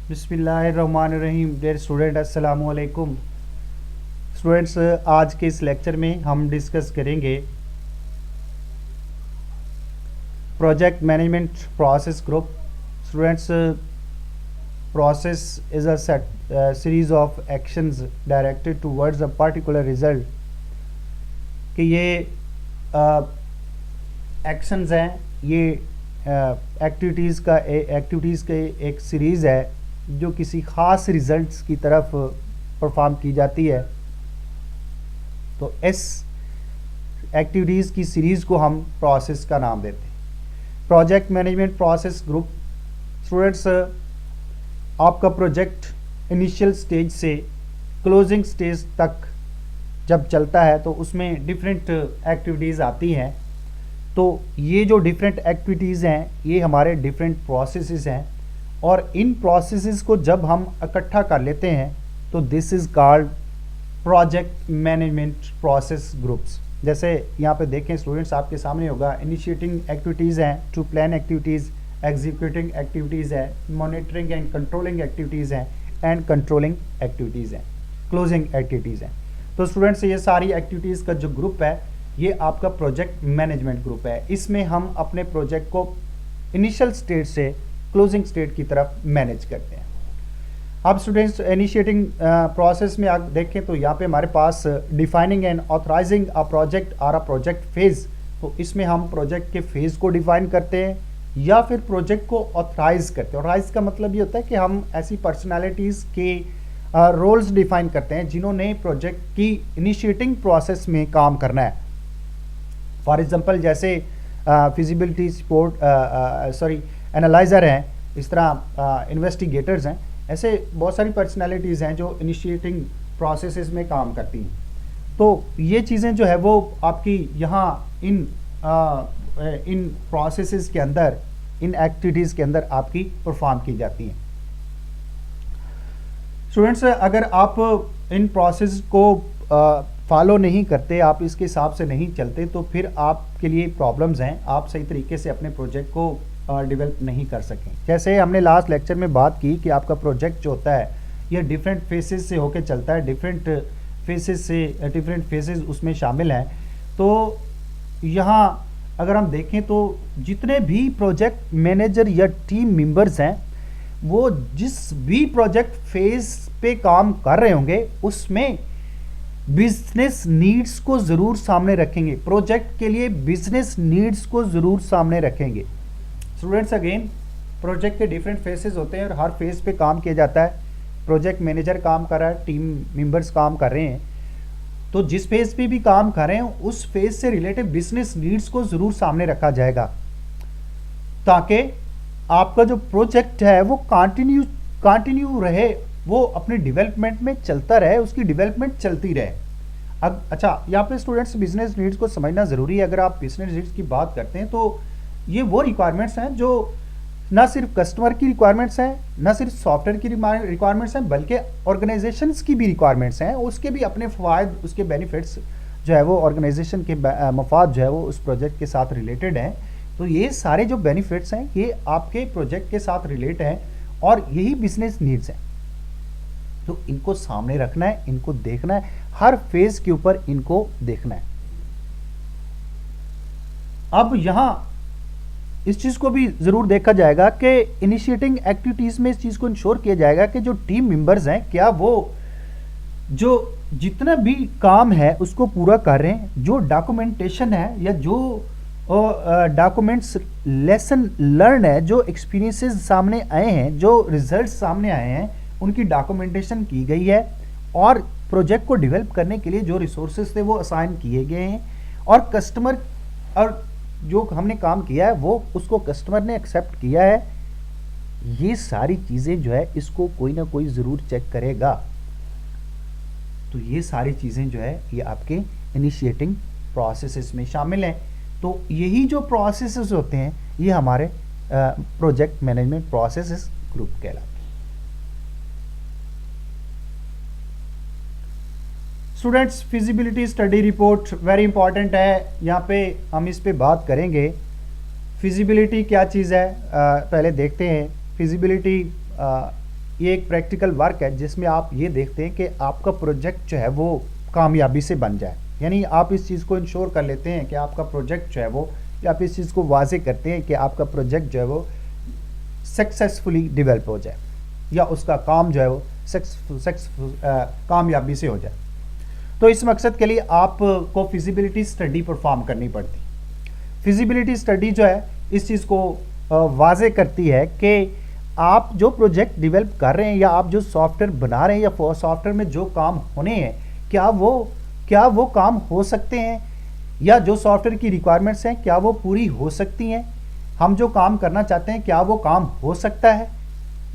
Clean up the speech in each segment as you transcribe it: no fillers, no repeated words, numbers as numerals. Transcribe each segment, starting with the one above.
बिस्मिल्लाहिर्रहमानिर्रहीम। Dear student, अस्सलामु अलैकुम। स्टूडेंट्स, आज के इस लेक्चर में हम डिस्कस करेंगे project management process group. Students, process is a series of actions directed towards a particular result. कि ये एक्शंस हैं, ये एक्टिविटीज़ के एक सीरीज़ है जो किसी ख़ास रिज़ल्ट्स की तरफ परफॉर्म की जाती है। तो इस एक्टिविटीज़ की सीरीज़ को हम प्रोसेस का नाम देते हैं, project management process group. Students, आपका प्रोजेक्ट इनिशियल स्टेज से क्लोजिंग स्टेज तक जब चलता है तो उसमें डिफरेंट एक्टिविटीज़ आती हैं। तो ये जो डिफरेंट एक्टिविटीज़ हैं ये हमारे डिफरेंट प्रोसेसेस हैं, और इन प्रोसेसेस को जब हम इकट्ठा कर लेते हैं तो this is called project management process groups. जैसे यहाँ पे देखें स्टूडेंट्स, आपके सामने होगा इनिशिएटिंग एक्टिविटीज़ हैं, to plan activities, executing activities है, मॉनिटरिंग एंड कंट्रोलिंग एक्टिविटीज़ हैं, एंड कंट्रोलिंग एक्टिविटीज़ हैं, क्लोजिंग एक्टिविटीज़ हैं। तो स्टूडेंट्स, ये सारी एक्टिविटीज़ का जो ग्रुप है ये आपका प्रोजेक्ट मैनेजमेंट ग्रुप है। इसमें हम अपने प्रोजेक्ट को इनिशियल स्टेज से क्लोजिंग स्टेज की तरफ मैनेज करते हैं। अब स्टूडेंट्स, इनिशिएटिंग प्रोसेस में आप देखें तो यहाँ पे हमारे पास defining and authorising a project और अ प्रोजेक्ट फेज़। तो इसमें हम प्रोजेक्ट के फेज़ को डिफाइन करते हैं या फिर प्रोजेक्ट को ऑथराइज करते हैं। ऑथराइज का मतलब ये होता है कि हम ऐसी पर्सनालिटीज़ के रोल्स डिफाइन करते हैं जिन्होंने प्रोजेक्ट की इनिशिएटिंग प्रोसेस में काम करना है। फॉर एग्जांपल, जैसे फिजिबिलिटी सपोर्ट एनालाइज़र हैं, इस तरह इन्वेस्टिगेटर्स हैं, ऐसे बहुत सारी पर्सनालिटीज़ हैं जो इनिशिएटिंग प्रोसेसेस में काम करती हैं। तो ये चीज़ें जो है वो आपकी यहाँ इन प्रोसेसेस के अंदर, इन एक्टिविटीज़ के अंदर आपकी परफॉर्म की जाती हैं। स्टूडेंट्स, अगर आप इन प्रोसेस को फॉलो नहीं करते, आप इसके हिसाब से नहीं चलते, तो फिर आपके लिए प्रॉब्लम्स हैं, आप सही तरीके से अपने प्रोजेक्ट को डेवलप नहीं कर सकें। जैसे हमने लास्ट लेक्चर में बात की कि आपका प्रोजेक्ट जो होता है ये डिफरेंट फेसेस से होकर चलता है, डिफरेंट फेसेस उसमें शामिल हैं। तो यहाँ अगर हम देखें तो जितने भी प्रोजेक्ट मैनेजर या टीम मेंबर्स हैं वो जिस भी प्रोजेक्ट फेज पे काम कर रहे होंगे उसमें बिजनेस नीड्स को ज़रूर सामने रखेंगे, प्रोजेक्ट के लिए बिजनेस नीड्स को ज़रूर सामने रखेंगे। स्टूडेंट्स, अगेन प्रोजेक्ट के डिफरेंट फेसेस होते हैं और हर फेज पे काम किया जाता है। प्रोजेक्ट मैनेजर काम कर रहा है, टीम मेंबर्स काम कर रहे हैं, तो जिस फेज पे भी काम कर रहे हैं उस फेज से रिलेटेड बिजनेस नीड्स को ज़रूर सामने रखा ताकि आपका जो प्रोजेक्ट है वो कंटिन्यू रहे, वो अपने डेवलपमेंट में चलता रहे, उसकी डेवलपमेंट चलती रहे। अब अच्छा, यहाँ पे स्टूडेंट्स बिजनेस नीड्स को समझना ज़रूरी है। अगर आप बिजनेस नीड्स की बात करते हैं तो ये वो रिक्वायरमेंट्स हैं जो ना सिर्फ कस्टमर की रिक्वायरमेंट्स हैं, ना सिर्फ सॉफ्टवेयर की रिक्वायरमेंट्स हैं, बल्कि ऑर्गेनाइजेशंस की भी रिक्वायरमेंट्स हैं। उसके भी अपने फ़वाइद, उसके बेनिफिट्स जो है वो ऑर्गेनाइजेशन के मफाद जो है वो उस प्रोजेक्ट के साथ रिलेटेड हैं। तो ये सारे जो बेनिफिट्स हैं ये आपके प्रोजेक्ट के साथ रिलेट हैं और यही बिजनेस नीड्स हैं। तो इनको सामने रखना है, इनको देखना है, हर फेज के ऊपर इनको देखना है। अब यहां इस चीज को भी जरूर देखा जाएगा कि इनिशिएटिंग एक्टिविटीज में इस चीज को इंश्योर किया जाएगा कि जो टीम मेंबर्स हैं क्या वो जो जितना भी काम है उसको पूरा कर रहे हैं, जो डॉक्यूमेंटेशन है या जो डॉक्यूमेंट्स लेसन लर्न है, जो एक्सपीरियंसेस सामने आए हैं, जो रिजल्ट्स सामने आए हैं, उनकी डॉक्यूमेंटेशन की गई है और प्रोजेक्ट को डेवलप करने के लिए जो रिसोर्सेज थे वो असाइन किए गए हैं, और कस्टमर और जो हमने काम किया है वो उसको कस्टमर ने एक्सेप्ट किया है। ये सारी चीज़ें जो है इसको कोई ना कोई ज़रूर चेक करेगा। तो ये सारी चीज़ें जो है ये आपके इनिशिएटिंग प्रोसेसेस में शामिल हैं। तो यही जो प्रोसेसेस होते हैं ये हमारे प्रोजेक्ट मैनेजमेंट प्रोसेसेस ग्रुप कहलाते हैं। Students, feasibility study report very important है, यहाँ पे हम इस पे बात करेंगे। फिजिबिलिटी क्या चीज़ है, पहले देखते हैं। फिजिबिलिटी ये एक प्रैक्टिकल वर्क है जिसमें आप ये देखते हैं कि आपका प्रोजेक्ट जो है वो कामयाबी से बन जाए, यानी आप इस चीज़ को इंश्योर कर लेते हैं कि आपका प्रोजेक्ट जो है वो, या आप इस चीज़ को वाजे करते हैं कि आपका प्रोजेक्ट जो है वो सक्सेसफुली डेवलप हो जाए, या उसका काम जो है वो कामयाबी से हो जाए। तो इस मकसद के लिए आपको फिजिबिलिटी स्टडी परफॉर्म करनी पड़ती। फिजिबिलिटी स्टडी जो है इस चीज़ को वाजे करती है कि आप जो प्रोजेक्ट डेवलप कर रहे हैं या आप जो सॉफ्टवेयर बना रहे हैं या सॉफ्टवेयर में जो काम होने हैं, क्या वो काम हो सकते हैं, या जो सॉफ्टवेयर की रिक्वायरमेंट्स हैं क्या वो पूरी हो सकती हैं, हम जो काम करना चाहते हैं क्या वो काम हो सकता है।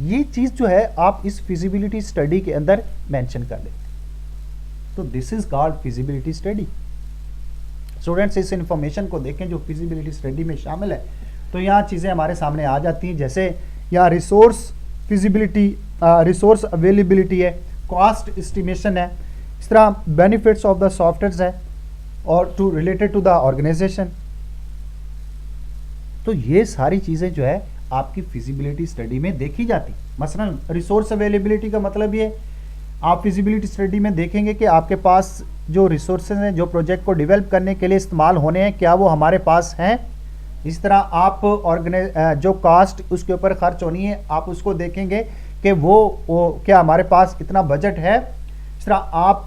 ये चीज़ जो है आप इस फिजिबिलिटी स्टडी के अंदर मेंशन कर देते हैं। तो this is called feasibility study. Students इस इंफॉर्मेशन को देखें जो फिजिबिलिटी स्टडी में शामिल है, तो यहाँ चीज़ें हमारे सामने आ जाती हैं, जैसे यहाँ रिसोर्स फिजिबिलिटी, रिसोर्स अवेलेबिलिटी है, कॉस्ट एस्टिमेशन है, इस तरह बेनिफिट्स ऑफ द सॉफ्टवेयर है और to related to the organisation. तो ये सारी चीज़ें जो है आपकी फिजिबिलिटी स्टडी में देखी जाती। मसलन रिसोर्स अवेलेबिलिटी का मतलब ये, आप फिजिबिलिटी स्टडी में देखेंगे कि आपके पास जो रिसोर्सेज हैं जो प्रोजेक्ट को डेवलप करने के लिए इस्तेमाल होने हैं क्या वो हमारे पास हैं। इस तरह आप जो कास्ट उसके ऊपर खर्च होनी है आप उसको देखेंगे कि वो क्या हमारे पास इतना बजट है। इस तरह आप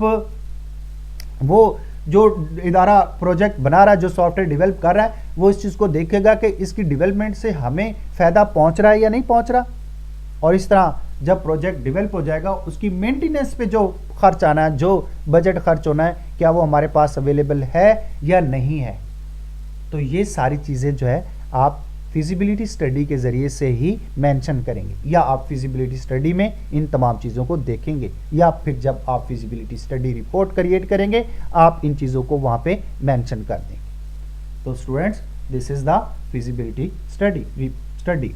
वो जो इदारा प्रोजेक्ट बना रहा है, जो सॉफ्टवेयर डेवलप कर रहा है, वो इस चीज़ को देखेगा कि इसकी डेवलपमेंट से हमें फ़ायदा पहुंच रहा है या नहीं पहुंच रहा। और इस तरह जब प्रोजेक्ट डेवलप हो जाएगा उसकी मेंटेनेंस पे जो खर्च आना है, जो बजट खर्च होना है, क्या वो हमारे पास अवेलेबल है या नहीं है। तो ये सारी चीज़ें जो है आप फिजिबिलिटी स्टडी के ज़रिए से ही मेंशन करेंगे, या आप फिजिबिलिटी स्टडी में इन तमाम चीज़ों को देखेंगे, या फिर जब आप फिजिबिलिटी स्टडी रिपोर्ट क्रिएट करेंगे आप इन चीज़ों को वहाँ पे मेंशन कर देंगे। तो students this is the feasibility study.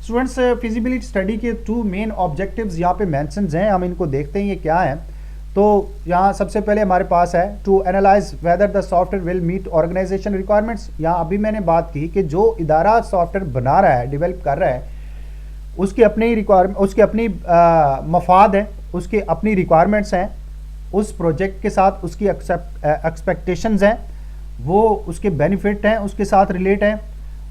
Students feasibility study के 2 मेन ऑब्जेक्टिव्स यहाँ पे मेंशन्स हैं, हम इनको देखते हैं ये क्या है। तो यहाँ सबसे पहले हमारे पास है to analyse whether the software will meet organisation requirements. यहाँ अभी मैंने बात की कि जो इदारा सॉफ्टवेयर बना रहा है, डेवलप कर रहा है, उसकी अपनी रिक्वायरमेंट, उसकी अपनी मफाद है, उसकी अपनी रिक्वायरमेंट्स हैं, उस प्रोजेक्ट के साथ उसकी एक्सपेक्टेशंस हैं, वो उसके बेनिफिट हैं, उसके साथ रिलेट हैं।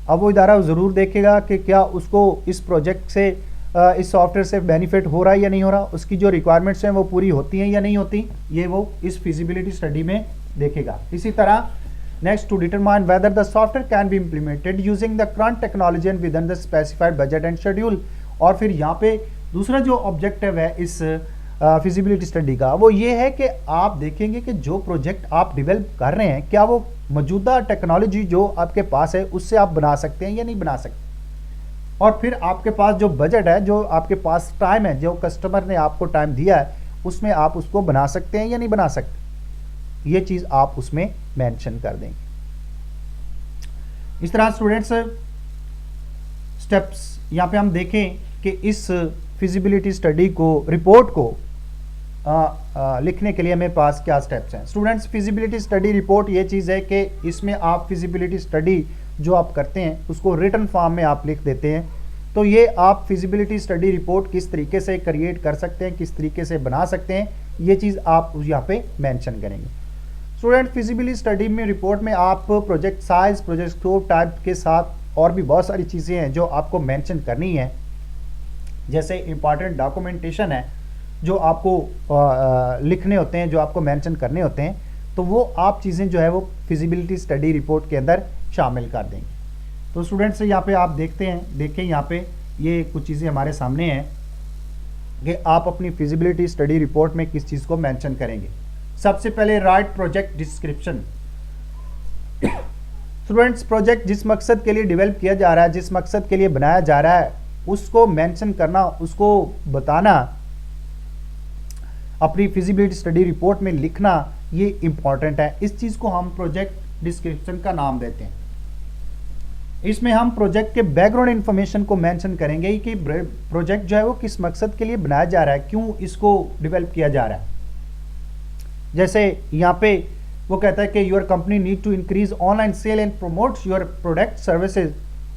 अब वो इदारा ज़रूर देखेगा कि क्या उसको इस प्रोजेक्ट से इस सॉफ्टवेयर से बेनिफिट हो रहा है या नहीं हो रहा, उसकी जो रिक्वायरमेंट्स हैं वो पूरी होती हैं या नहीं होती, ये वो इस फिजिबिलिटी स्टडी में देखेगा। इसी तरह next to determine whether the software can be implemented using the current technology and within the specified budget and schedule. और फिर यहाँ पे दूसरा जो ऑब्जेक्टिव है इस फिजिबिलिटी स्टडी का वो ये है कि आप देखेंगे कि जो प्रोजेक्ट आप डेवलप कर रहे हैं क्या वो मौजूदा टेक्नोलॉजी जो आपके पास है उससे आप बना सकते हैं या नहीं बना सकते। और फिर आपके पास जो बजट है, जो आपके पास टाइम है, जो कस्टमर ने आपको टाइम दिया है, उसमें आप उसको बना सकते हैं या नहीं बना सकते, ये चीज़ आप उसमें मेंशन कर देंगे। इस तरह स्टूडेंट्स स्टेप्स यहाँ पे हम देखें कि इस फिजिबिलिटी स्टडी को, रिपोर्ट को लिखने के लिए हमें पास क्या स्टेप्स हैं। स्टूडेंट्स फिजिबिलिटी स्टडी रिपोर्ट ये चीज़ है कि इसमें आप फिजिबिलिटी स्टडी जो आप करते हैं उसको रिटन फॉर्म में आप लिख देते हैं। तो ये आप फिजिबिलिटी स्टडी रिपोर्ट किस तरीके से क्रिएट कर सकते हैं, किस तरीके से बना सकते हैं, ये चीज़ आप यहाँ पे मेंशन करेंगे। स्टूडेंट फिजिबिलिटी स्टडी में रिपोर्ट में आप project size, project scope, type के साथ और भी बहुत सारी चीज़ें हैं जो आपको मेंशन करनी है। जैसे इंपॉर्टेंट डॉक्यूमेंटेशन है जो आपको लिखने होते हैं, जो आपको मेंशन करने होते हैं, तो वो आप चीज़ें जो है वो फिजिबिलिटी स्टडी रिपोर्ट के अंदर शामिल कर देंगे। तो स्टूडेंट्स यहाँ पे आप देखें यहाँ पे ये कुछ चीज़ें हमारे सामने हैं कि आप अपनी फिजिबिलिटी स्टडी रिपोर्ट में किस चीज़ को मेंशन करेंगे। सबसे पहले right project description. Students project जिस मकसद के लिए डेवलप किया जा रहा है, जिस मकसद के लिए बनाया जा रहा है, उसको मेंशन करना, उसको बताना, अपनी फिजिबिलिटी स्टडी रिपोर्ट में लिखना, ये इंपॉर्टेंट है। इस चीज़ को हम प्रोजेक्ट डिस्क्रिप्शन का नाम देते हैं। इसमें हम प्रोजेक्ट के बैकग्राउंड इंफॉर्मेशन को मेंशन करेंगे कि प्रोजेक्ट जो है वो किस मकसद के लिए बनाया जा रहा है, क्यों इसको डेवलप किया जा रहा है। जैसे यहाँ पे वो कहता है कि your company need to increase online sale and promote your product services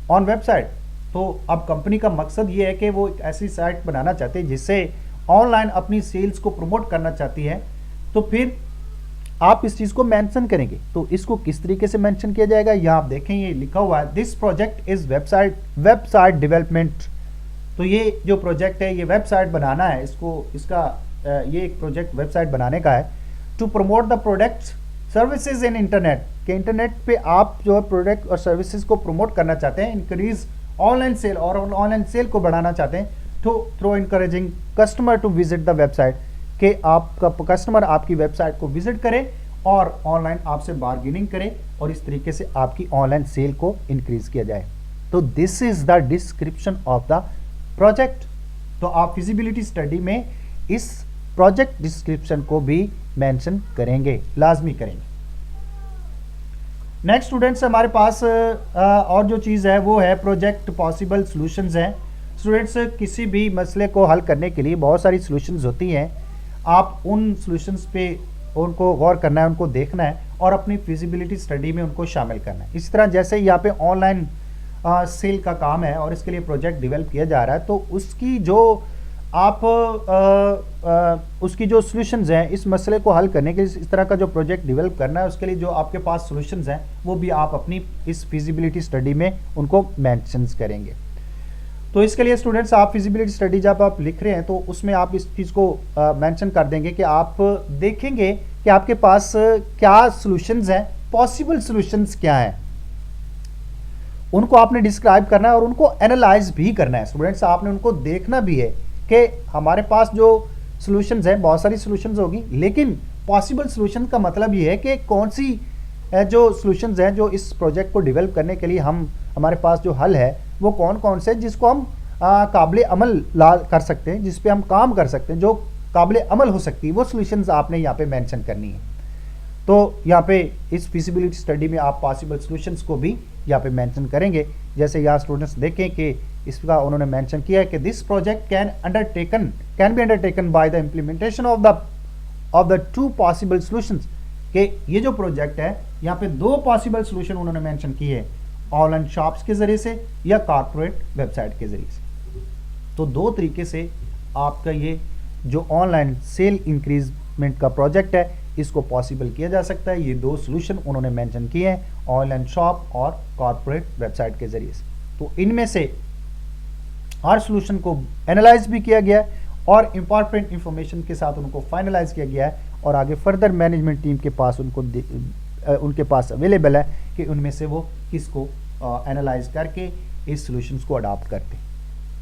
on website. तो अब कंपनी का मकसद ये है कि वो एक ऐसी साइट बनाना चाहते हैं जिससे ऑनलाइन अपनी सेल्स को प्रमोट करना चाहती है। तो फिर आप इस चीज़ को मेंशन करेंगे, तो इसको किस तरीके से मेंशन किया जाएगा, यहाँ आप देखें ये लिखा हुआ है this project is website development. तो ये जो प्रोजेक्ट है ये वेबसाइट बनाना है, ये एक प्रोजेक्ट वेबसाइट बनाने का है to promote the product services in internet, के इंटरनेट पे आप जो है प्रोडक्ट और सर्विसेज को प्रमोट करना चाहते हैं, इंक्रीज ऑनलाइन सेल और ऑनलाइन सेल को बढ़ाना चाहते हैं, तो through encouraging customer to visit the website, कि आपका कस्टमर आपकी वेबसाइट को विजिट करे और ऑनलाइन आपसे बार्गेनिंग करे और इस तरीके से आपकी ऑनलाइन सेल को इंक्रीज किया जाए। तो this is the description of the project. तो आप फिजिबिलिटी स्टडी में इस प्रोजेक्ट डिस्क्रिप्शन को भी मेंशन करेंगे, लाजमी करेंगे। नेक्स्ट स्टूडेंट्स हमारे पास और जो चीज़ है वो है प्रोजेक्ट पॉसिबल सॉल्यूशंस हैं। स्टूडेंट्स किसी भी मसले को हल करने के लिए बहुत सारी सॉल्यूशंस होती हैं, आप उन सॉल्यूशंस पे उनको गौर करना है, उनको देखना है और अपनी फिजिबिलिटी स्टडी में उनको शामिल करना है। इस तरह जैसे यहाँ पे ऑनलाइन सेल का काम है और इसके लिए प्रोजेक्ट डेवलप किया जा रहा है, तो उसकी जो आप उसकी जो सॉल्यूशंस हैं इस मसले को हल करने के लिए, इस तरह का जो प्रोजेक्ट डेवलप करना है उसके लिए जो आपके पास सॉल्यूशंस हैं वो भी आप अपनी इस फिजिबिलिटी स्टडी में उनको मेंशंस करेंगे। तो इसके लिए स्टूडेंट्स आप फिजिबिलिटी स्टडी जब आप लिख रहे हैं तो उसमें आप इस चीज़ को मेंशन कर देंगे कि आप देखेंगे कि आपके पास क्या सॉल्यूशंस हैं, पॉसिबल सॉल्यूशंस क्या हैं, उनको आपने डिस्क्राइब करना है और उनको एनालाइज भी करना है। स्टूडेंट्स आपने उनको देखना भी है कि हमारे पास जो सॉल्यूशंस हैं, बहुत सारी सॉल्यूशंस होगी, लेकिन पॉसिबल सॉल्यूशन का मतलब ये है कि कौन सी जो सॉल्यूशंस हैं जो इस प्रोजेक्ट को डेवलप करने के लिए हमारे पास जो हल है वो कौन कौन से, जिसको हम काबिल अमल कर सकते हैं, जिस पे हम काम कर सकते हैं, जो काबिल अमल हो सकती है, वो सॉल्यूशंस आपने यहाँ पे मेंशन करनी है। तो यहाँ पे इस फिजिबिलिटी स्टडी में आप पॉसिबल सॉल्यूशंस को भी यहाँ पे मेंशन करेंगे। जैसे यहाँ स्टूडेंट्स देखें कि इसका उन्होंने मेंशन किया है कि this project can be undertaken by the implementation of the two possible solutions, कि ये जो प्रोजेक्ट है यहाँ पे दो पॉसिबल सॉल्यूशन उन्होंने मेंशन किए, ऑनलाइन शॉप्स के जरिए से या कॉर्पोरेट वेबसाइट के जरिए से। तो दो तरीके से आपका ये जो ऑनलाइन सेल इंक्रीजमेंट का प्रोजेक्ट है इसको पॉसिबल किया जा सकता है। ये दो सॉल्यूशन उन्होंने मेंशन किए हैं, ऑनलाइन शॉप और कॉर्पोरेट वेबसाइट के जरिए से। तो इनमें से हर सॉल्यूशन को एनालाइज भी किया गया है और इंपॉर्टेंट इंफॉर्मेशन के साथ उनको फाइनलाइज किया गया है और आगे फर्दर मैनेजमेंट टीम के पास उनके पास अवेलेबल है कि उनमें से वो किसको एनालाइज करके इस सॉल्यूशंस को अडॉप्ट करते हैं।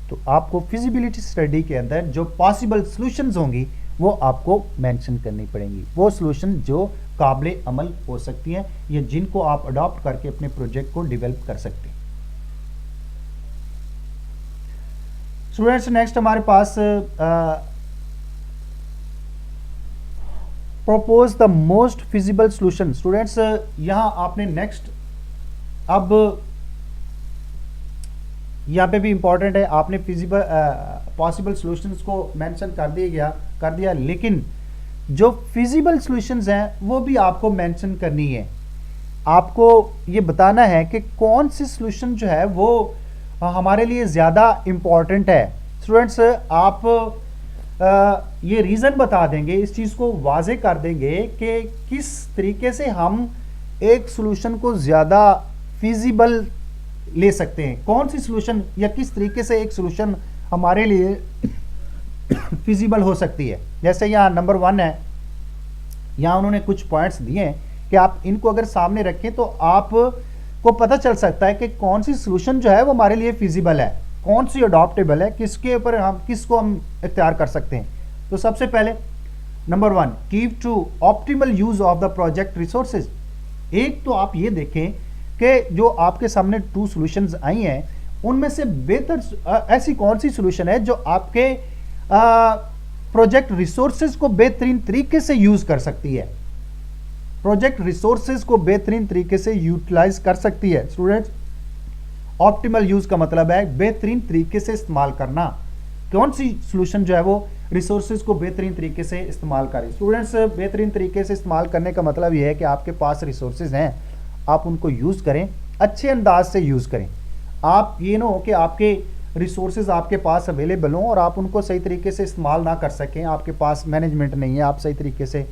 तो आपको फिजिबिलिटी स्टडी के अंदर जो पॉसिबल सॉल्यूशंस होंगी वो आपको मेंशन करनी पड़ेंगी, वो सॉल्यूशन जो काबिल अमल हो सकती हैं या जिनको आप अडॉप्ट करके अपने प्रोजेक्ट को डेवलप कर सकते हैं। स्टूडेंट्स नेक्स्ट हमारे पास propose the most feasible solution. Students यहां आपने नेक्स्ट, अब यहाँ पे भी इंपॉर्टेंट है, आपने फिजिबल पॉसिबल सॉल्यूशंस को मेंशन कर दिया, लेकिन जो फिजिबल सॉल्यूशंस हैं वो भी आपको मेंशन करनी है। आपको ये बताना है कि कौन सी सॉल्यूशन जो है वो हमारे लिए ज़्यादा इम्पॉर्टेंट है। स्टूडेंट्स आप ये रीज़न बता देंगे, इस चीज़ को वाजे कर देंगे कि किस तरीके से हम एक सॉल्यूशन को ज़्यादा फिजिबल ले सकते हैं, कौन सी सॉल्यूशन या किस तरीके से एक सॉल्यूशन हमारे लिए फिजिबल हो सकती है। जैसे यहाँ नंबर 1 है, यहाँ उन्होंने कुछ पॉइंट्स दिए हैं कि आप इनको अगर सामने रखें तो आपको पता चल सकता है कि कौन सी सॉल्यूशन जो है वो हमारे लिए फिजिबल है, कौन सी अडॉप्टेबल है, किसको हम इख्तियार कर सकते हैं। तो सबसे पहले number 1, keep to optimal use of the project resources. एक तो आप ये देखें कि जो आपके सामने 2 सॉल्यूशंस आई हैं उनमें से बेहतर ऐसी कौन सी सॉल्यूशन है जो आपके प्रोजेक्ट रिसोर्सेज को बेहतरीन तरीके से यूज कर सकती है, प्रोजेक्ट रिसोर्सेज को बेहतरीन तरीके से यूटिलाइज कर सकती है। स्टूडेंट्स ऑप्टिमल यूज का मतलब है बेहतरीन तरीके से इस्तेमाल करना। कौन सी सॉल्यूशन जो है वो रिसोर्सेज को बेहतरीन तरीके से इस्तेमाल करें। स्टूडेंट्स बेहतरीन तरीके से इस्तेमाल करने का मतलब यह है कि आपके पास रिसोर्सेज हैं, आप उनको यूज़ करें, अच्छे अंदाज से यूज़ करें। आप ये ना हो कि आपके रिसोर्सेज आपके पास अवेलेबल हों और आप उनको सही तरीके से इस्तेमाल ना कर सकें, आपके पास मैनेजमेंट नहीं है, आप सही तरीके से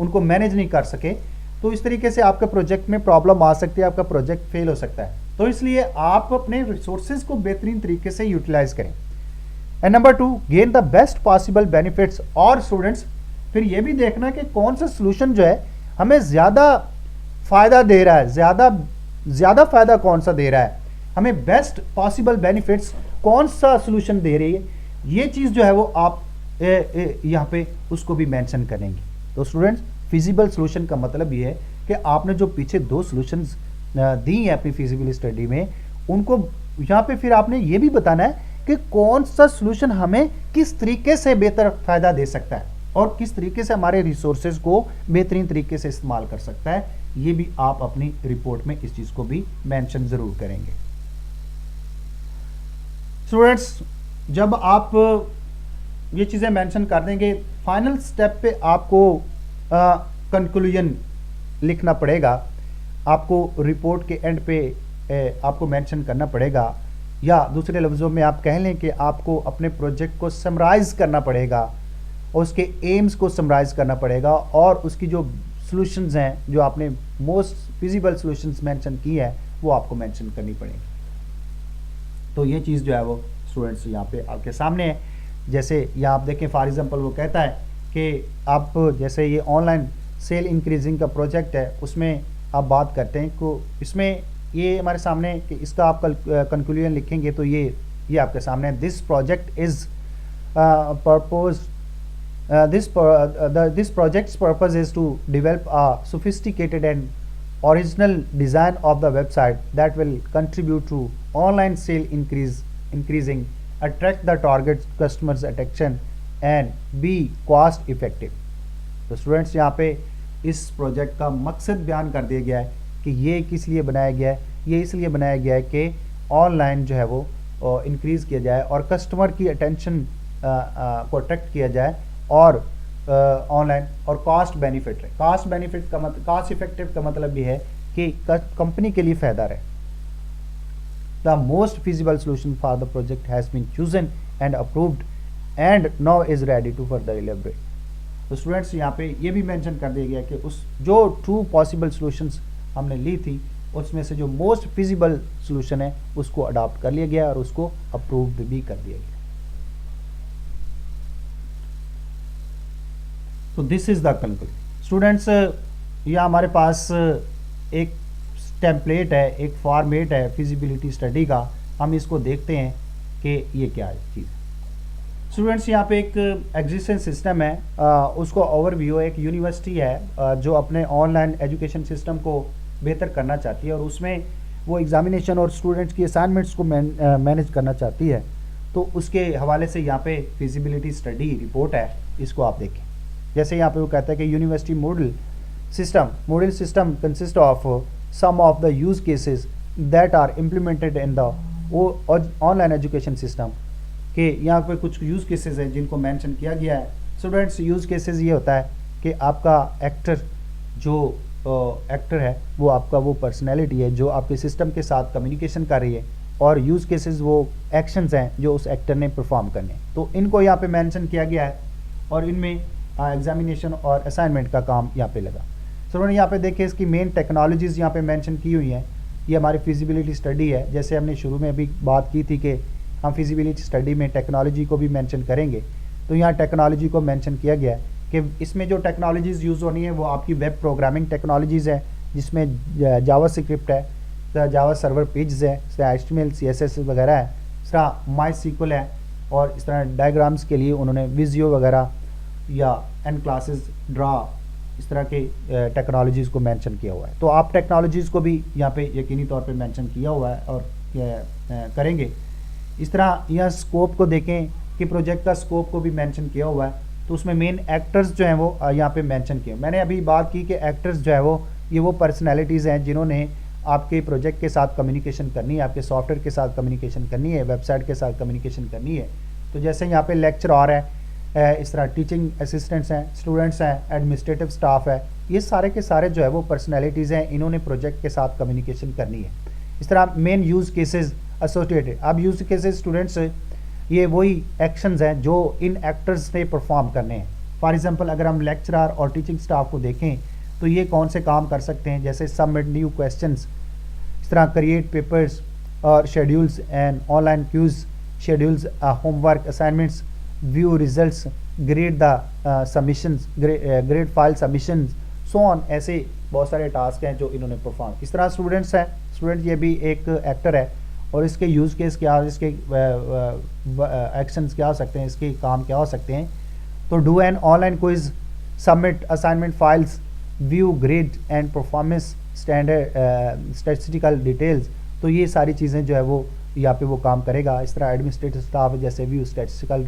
उनको मैनेज नहीं कर सके, तो इस तरीके से आपके प्रोजेक्ट में प्रॉब्लम आ सकती है, आपका प्रोजेक्ट फेल हो सकता है। तो इसलिए आप अपने रिसोर्सेज को बेहतरीन तरीके से यूटिलाइज करें। And number 2, gain the best possible benefits. और स्टूडेंट्स फिर ये भी देखना कि कौन सा सोल्यूशन जो है हमें ज़्यादा फ़ायदा दे रहा है, ज़्यादा फ़ायदा कौन सा दे रहा है, हमें बेस्ट पॉसिबल बेनिफिट्स कौन सा सोल्यूशन दे रही है, ये चीज़ जो है वो आप यहाँ पे उसको भी मेंशन करेंगे। तो स्टूडेंट्स फिजिबल सोल्यूशन का मतलब ये है कि आपने जो पीछे 2 सॉल्यूशंस दी हैं अपनी फिजिबल स्टडी में, उनको यहाँ पे फिर आपने ये भी बताना है कि कौन सा सोल्यूशन हमें किस तरीके से बेहतर फ़ायदा दे सकता है और किस तरीके से हमारे रिसोर्सेज को बेहतरीन तरीके से इस्तेमाल कर सकता है। ये भी आप अपनी रिपोर्ट में इस चीज़ को भी मेंशन ज़रूर करेंगे। स्टूडेंट्स जब आप ये चीज़ें मेंशन कर देंगे, फाइनल स्टेप पे आपको कंक्लूजन लिखना पड़ेगा, आपको रिपोर्ट के एंड पे आपको मेंशन करना पड़ेगा, या दूसरे लफ्ज़ों में आप कह लें कि आपको अपने प्रोजेक्ट को समराइज़ करना पड़ेगा, उसके एम्स को समराइज़ करना पड़ेगा, और उसकी जो सॉल्यूशंस हैं, जो आपने मोस्ट फिजिबल सॉल्यूशंस मेंशन की है, वो आपको मेंशन करनी पड़ेगी। तो ये चीज़ जो है वो स्टूडेंट्स यहाँ पे आपके सामने है। जैसे यहाँ आप देखें फॉर एग्जांपल वो कहता है कि आप जैसे ये ऑनलाइन सेल इंक्रीजिंग का प्रोजेक्ट है, उसमें आप बात करते हैं को इसमें ये हमारे सामने कि इसका आप कंक्लूजन लिखेंगे तो ये आपके सामने है। This project is purpose this project's purpose is to develop a sophisticated and original design of the website that will contribute to online sale increasing, attract the target customers attention and be cost effective। तो students यहाँ पे इस project का मकसद बयान कर दिया गया है कि ये किस लिए बनाया गया है। ये इसलिए बनाया गया है कि ऑनलाइन जो है वो इंक्रीज़ किया जाए और कस्टमर की अटेंशन को अट्रैक्ट किया जाए, और ऑनलाइन और कॉस्ट बेनिफिट है। कॉस्ट बेनिफिट का मतलब कॉस्ट इफेक्टिव का मतलब ये है कि कंपनी के लिए फ़ायदा रहे। The most feasible solution for the project has been chosen and approved and now is ready to further elaborate. तो स्टूडेंट्स यहाँ पे ये भी मेंशन कर दिया गया कि उस जो 2 पॉसिबल सॉल्यूशंस हमने ली थी उसमें से जो मोस्ट फिजिबल सॉल्यूशन है उसको अडॉप्ट कर लिया गया और उसको अप्रूव्ड भी कर दिया गया। तो this is the conclusion. Students यह हमारे पास एक टेम्पलेट है, एक फॉर्मेट है फिजिबिलिटी स्टडी का। हम इसको देखते हैं कि ये क्या चीज़ है। स्टूडेंट्स यहाँ पे एक एग्जिस्टिंग सिस्टम है, उसको ओवरव्यू। एक यूनिवर्सिटी है जो अपने ऑनलाइन एजुकेशन सिस्टम को बेहतर करना चाहती है और उसमें वो एग्जामिनेशन और स्टूडेंट्स की असाइनमेंट्स को मैनेज करना चाहती है। तो उसके हवाले से यहाँ पे फिजिबिलिटी स्टडी रिपोर्ट है, इसको आप देखें। जैसे यहाँ पे वो कहता है कि university model system consist of some of the use cases that are implemented in the online education system, कि यहाँ पे कुछ यूज़ केसेस हैं जिनको मेंशन किया गया है। स्टूडेंट्स यूज़ केसेस ये होता है कि आपका एक्टर है वो आपका वो पर्सनैलिटी है जो आपके सिस्टम के साथ कम्युनिकेशन कर रही है, और यूज़ केसेस वो एक्शंस हैं जो उस एक्टर ने परफॉर्म करने। तो इनको यहाँ पे मेंशन किया गया है और इनमें एग्जामिनेशन और असाइनमेंट का काम यहाँ पे लगा। स्टूडेंट यहाँ पे देखिए इसकी मेन टेक्नोलॉजीज़ यहाँ पे मेंशन की हुई हैं। ये हमारी फिजिबिलिटी स्टडी है। जैसे हमने शुरू में भी बात की थी कि हम फिजिबिलिटी स्टडी में टेक्नोलॉजी को भी मेंशन करेंगे, तो यहाँ टेक्नोलॉजी को मेंशन किया गया है कि इसमें जो टेक्नोलॉजीज़ यूज़ होनी है वो आपकी वेब प्रोग्रामिंग टेक्नोलॉजीज़ है, जिसमें जावा स्क्रिप्ट है, जावा सर्वर पेजेस है, इस तरह HTML CSS वगैरह है, इस तरह MySQL है, और इस तरह डायग्राम्स के लिए उन्होंने विजियो वगैरह या एन क्लासेस ड्रा, इस तरह के टेक्नोलॉजीज़ को मेंशन किया हुआ है। तो आप टेक्नोलॉजीज़ को भी यहाँ पे यकीनी तौर पे मेंशन किया हुआ है और करेंगे। इस तरह यहाँ स्कोप को देखें कि प्रोजेक्ट का स्कोप को भी मेंशन किया हुआ है। तो उसमें मेन एक्टर्स जो हैं वो यहाँ पे मेंशन किए। मैंने अभी बात की कि एक्टर्स जो है वो पर्सनैलिटीज़ हैं जिन्होंने आपके प्रोजेक्ट के साथ कम्युनिकेशन करनी है, आपके सॉफ्टवेयर के साथ कम्युनिकेशन करनी है, वेबसाइट के साथ कम्युनिकेशन करनी है। तो जैसे यहाँ पे लेक्चरर है, इस तरह टीचिंग असिस्टेंट्स हैं, स्टूडेंट्स हैं, एडमिनिस्ट्रेटिव स्टाफ है, ये सारे के सारे जो है वो पर्सनैलिटीज़ हैं, इन्होंने प्रोजेक्ट के साथ कम्युनिकेशन करनी है। इस तरह मेन यूज़ केसेस एसोसिएटेड। अब यूज केसेस स्टूडेंट्स ये वही एक्शंस हैं जो इन एक्टर्स ने परफॉर्म करने हैं। फॉर एग्जांपल अगर हम लेक्चरर और टीचिंग स्टाफ को देखें तो ये कौन से काम कर सकते हैं, जैसे सबमिट न्यू क्वेश्चंस, इस तरह क्रिएट पेपर्स और schedules and online quizzes, schedules homework assignments, view results, grade the submissions, grade file submissions, so on. ऐसे बहुत सारे टास्क हैं जो इन्होंने परफॉर्म। इस तरह स्टूडेंट्स हैं, स्टूडेंट ये भी एक एक्टर है और इसके यूज़ केस क्या, इसके एक्शंस क्या हो सकते हैं, इसके काम क्या हो सकते हैं। तो do an online quiz, submit assignment files, view grade and performance standard statistical details. तो ये सारी चीज़ें जो है वो यहाँ पे वो काम करेगा। इस तरह एडमिनिस्ट्रेटिव स्टाफ जैसे व्यू स्टैटिस्टिकल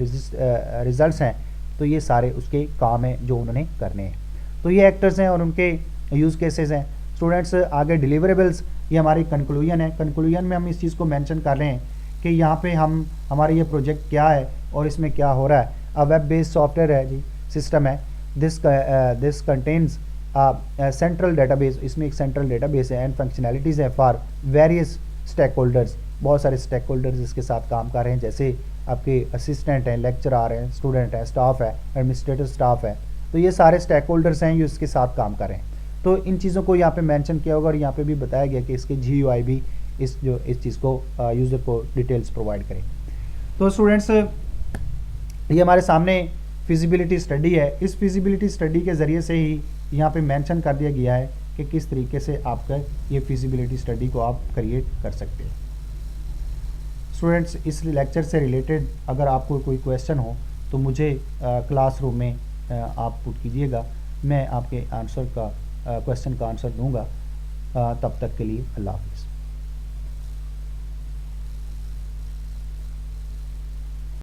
रिजल्ट्स हैं, तो ये सारे उसके काम हैं जो उन्होंने करने हैं। तो ये एक्टर्स हैं और उनके यूज़ केसेस हैं। स्टूडेंट्स आगे डिलीवरेबल्स, ये हमारी कंक्लूजन है। कंक्लूजन में हम इस चीज़ को मेंशन कर रहे हैं कि यहाँ पे हम हमारा ये प्रोजेक्ट क्या है और इसमें क्या हो रहा है। अब वेब बेस्ड सॉफ्टवेयर है जी, सिस्टम है। दिस कंटेन्स सेंट्रल डेटाबेस, इसमें एक सेंट्रल डेटाबेस है एंड फंक्शनैलिटीज़ है फॉर वेरियस स्टेक होल्डर्स। बहुत सारे स्टेक होल्डर्स इसके साथ काम कर रहे हैं, जैसे आपके असिस्टेंट हैं, लेक्चरर हैं, स्टूडेंट हैं, स्टाफ है, एडमिनिस्ट्रेटिव स्टाफ है। तो ये सारे स्टेक होल्डर्स हैं जो इसके साथ काम कर रहे हैं। तो इन चीज़ों को यहाँ पे मेंशन किया होगा और यहाँ पे भी बताया गया कि इसके GUI भी इस चीज़ को यूज़र को डिटेल्स प्रोवाइड करें। तो स्टूडेंट्स ये हमारे सामने फिजिबिलिटी स्टडी है। इस फिजिबिलिटी स्टडी के ज़रिए से ही यहाँ पे मेंशन कर दिया गया है कि किस तरीके से आपका ये फिजिबिलिटी स्टडी को आप क्रिएट कर सकते हैं। स्टूडेंट्स इस लेक्चर से रिलेटेड अगर आपको कोई क्वेश्चन हो तो मुझे क्लासरूम में आप पुट कीजिएगा, मैं आपके आंसर का क्वेश्चन का आंसर दूंगा। तब तक के लिए अल्लाह हाफ़िज़।